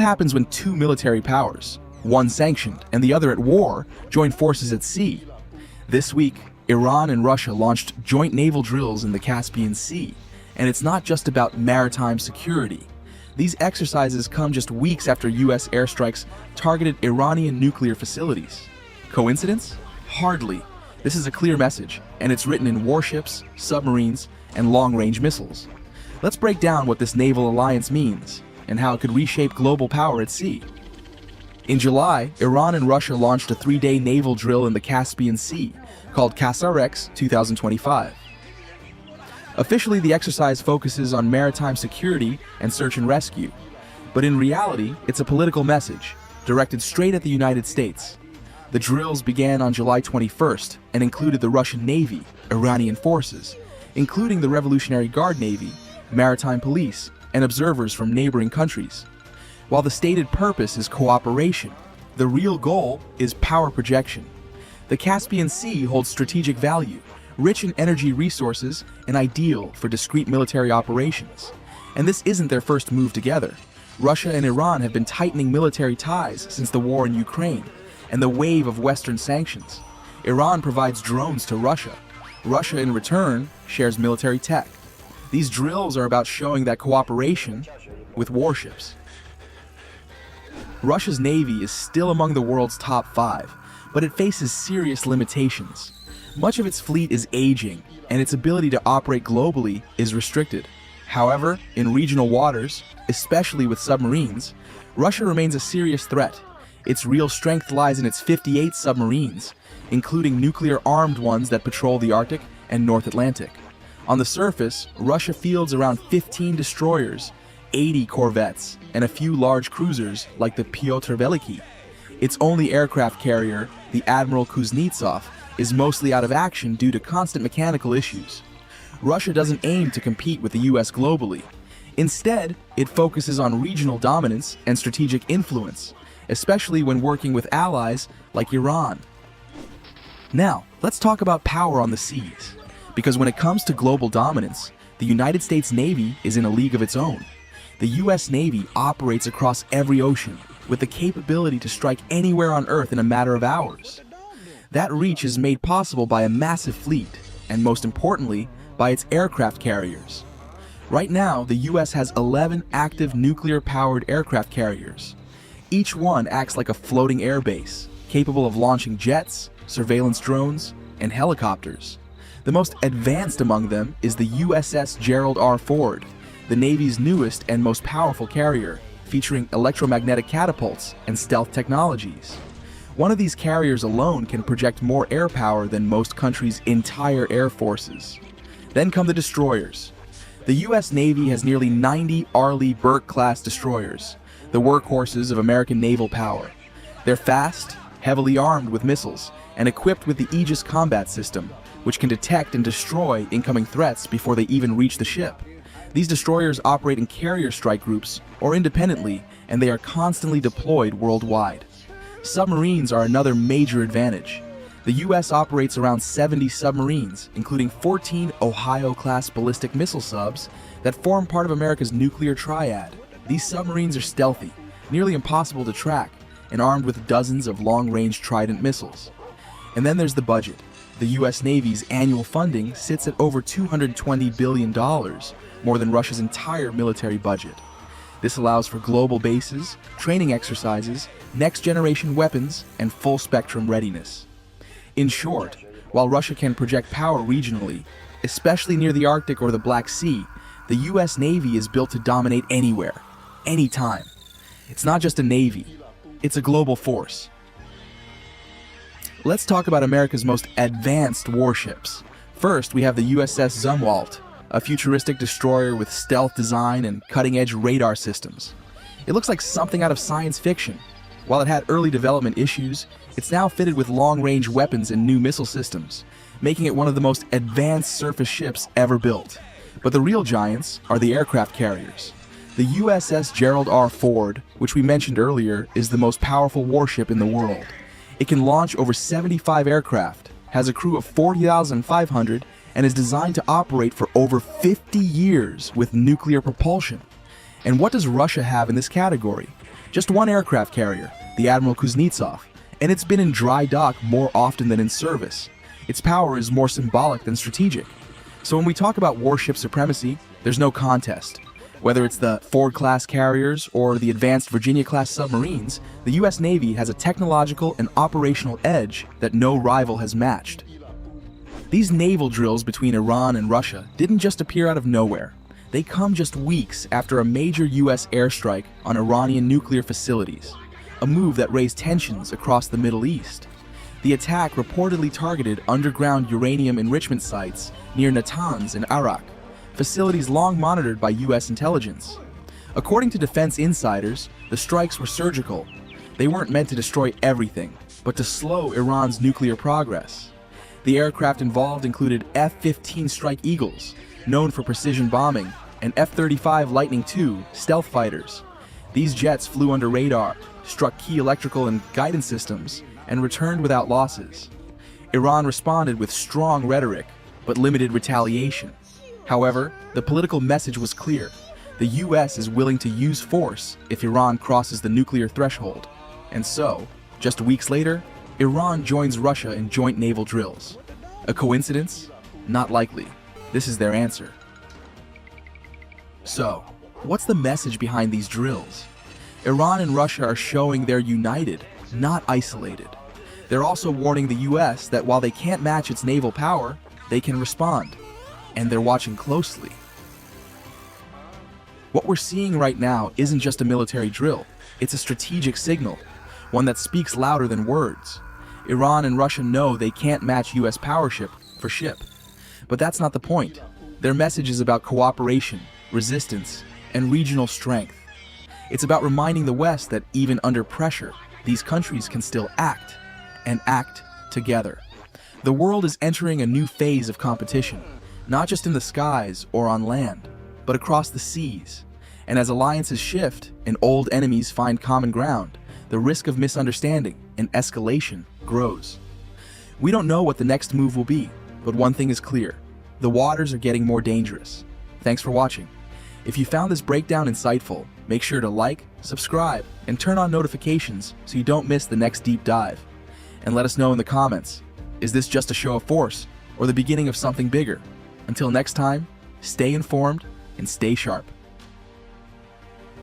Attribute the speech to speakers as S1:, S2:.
S1: happens when two military powers, one sanctioned and the other at war, join forces at sea? This week, Iran and Russia launched joint naval drills in the Caspian Sea, and it's not just about maritime security. These exercises come just weeks after US airstrikes targeted Iranian nuclear facilities. Coincidence? Hardly. This is a clear message, and it's written in warships, submarines, and long-range missiles. Let's break down what this naval alliance means, and how it could reshape global power at sea. In July, Iran and Russia launched a 3-day naval drill in the Caspian Sea, called Kasar-X 2025. Officially, the exercise focuses on maritime security and search and rescue, but in reality, it's a political message, directed straight at the United States. The drills began on July 21st and included the Russian Navy, Iranian forces, including the Revolutionary Guard Navy, maritime police, and observers from neighboring countries. While the stated purpose is cooperation, the real goal is power projection. The Caspian Sea holds strategic value, rich in energy resources and ideal for discrete military operations. And this isn't their first move together. Russia and Iran have been tightening military ties since the war in Ukraine and the wave of Western sanctions. Iran provides drones to Russia. Russia, in return, shares military tech. These drills are about showing that cooperation with warships. Russia's Navy is still among the world's top 5, but it faces serious limitations. Much of its fleet is aging, and its ability to operate globally is restricted. However, in regional waters, especially with submarines, Russia remains a serious threat. Its real strength lies in its 58 submarines, including nuclear-armed ones that patrol the Arctic and North Atlantic. On the surface, Russia fields around 15 destroyers, 80 corvettes, and a few large cruisers like the Pyotr Veliki. Its only aircraft carrier, the Admiral Kuznetsov, is mostly out of action due to constant mechanical issues. Russia doesn't aim to compete with the US globally. Instead, it focuses on regional dominance and strategic influence, especially when working with allies like Iran. Now, let's talk about power on the seas, because when it comes to global dominance, the United States Navy is in a league of its own. The US Navy operates across every ocean, with the capability to strike anywhere on Earth in a matter of hours. That reach is made possible by a massive fleet, and most importantly, by its aircraft carriers. Right now, the US has 11 active nuclear-powered aircraft carriers. Each one acts like a floating air base, capable of launching jets, surveillance drones, and helicopters. The most advanced among them is the USS Gerald R. Ford, the Navy's newest and most powerful carrier, featuring electromagnetic catapults and stealth technologies. One of these carriers alone can project more air power than most countries' entire air forces. Then come the destroyers. The US Navy has nearly 90 Arleigh Burke-class destroyers, the workhorses of American naval power. They're fast, heavily armed with missiles, and equipped with the Aegis combat system, which can detect and destroy incoming threats before they even reach the ship. These destroyers operate in carrier strike groups or independently, and they are constantly deployed worldwide. Submarines are another major advantage. The US operates around 70 submarines, including 14 Ohio-class ballistic missile subs that form part of America's nuclear triad. These submarines are stealthy, nearly impossible to track, and armed with dozens of long-range Trident missiles. And then there's the budget. The US Navy's annual funding sits at over $220 billion, more than Russia's entire military budget. This allows for global bases, training exercises, next-generation weapons, and full-spectrum readiness. In short, while Russia can project power regionally, especially near the Arctic or the Black Sea, the US Navy is built to dominate anywhere, anytime. It's not just a navy, it's a global force. Let's talk about America's most advanced warships. First, we have the USS Zumwalt, a futuristic destroyer with stealth design and cutting-edge radar systems. It looks like something out of science fiction. While it had early development issues, it's now fitted with long-range weapons and new missile systems, making it one of the most advanced surface ships ever built. But the real giants are the aircraft carriers. The USS Gerald R. Ford, which we mentioned earlier, is the most powerful warship in the world. It can launch over 75 aircraft, has a crew of 40,500, and is designed to operate for over 50 years with nuclear propulsion. And what does Russia have in this category? Just one aircraft carrier, the Admiral Kuznetsov, and it's been in dry dock more often than in service. Its power is more symbolic than strategic. So when we talk about warship supremacy, there's no contest. Whether it's the Ford-class carriers or the advanced Virginia-class submarines, the US Navy has a technological and operational edge that no rival has matched. These naval drills between Iran and Russia didn't just appear out of nowhere. They come just weeks after a major US airstrike on Iranian nuclear facilities, a move that raised tensions across the Middle East. The attack reportedly targeted underground uranium enrichment sites near Natanz in Iraq, facilities long monitored by US intelligence. According to defense insiders, the strikes were surgical. They weren't meant to destroy everything, but to slow Iran's nuclear progress. The aircraft involved included F-15 Strike Eagles, known for precision bombing, and F-35 Lightning II stealth fighters. These jets flew under radar, struck key electrical and guidance systems, and returned without losses. Iran responded with strong rhetoric, but limited retaliation. However, the political message was clear. The US is willing to use force if Iran crosses the nuclear threshold. And so, just weeks later, Iran joins Russia in joint naval drills. A coincidence? Not likely. This is their answer. So, what's the message behind these drills? Iran and Russia are showing they're united, not isolated. They're also warning the US that while they can't match its naval power, they can respond. And they're watching closely. What we're seeing right now isn't just a military drill, it's a strategic signal, one that speaks louder than words. Iran and Russia know they can't match US power ship for ship. But that's not the point. Their message is about cooperation, resistance, and regional strength. It's about reminding the West that even under pressure, these countries can still act, and act together. The world is entering a new phase of competition, not just in the skies or on land, but across the seas. And as alliances shift and old enemies find common ground, the risk of misunderstanding and escalation grows. We don't know what the next move will be, but one thing is clear: the waters are getting more dangerous. Thanks for watching. If you found this breakdown insightful, make sure to like, subscribe, and turn on notifications so you don't miss the next deep dive. And let us know in the comments, is this just a show of force or the beginning of something bigger? Until next time, stay informed and stay sharp.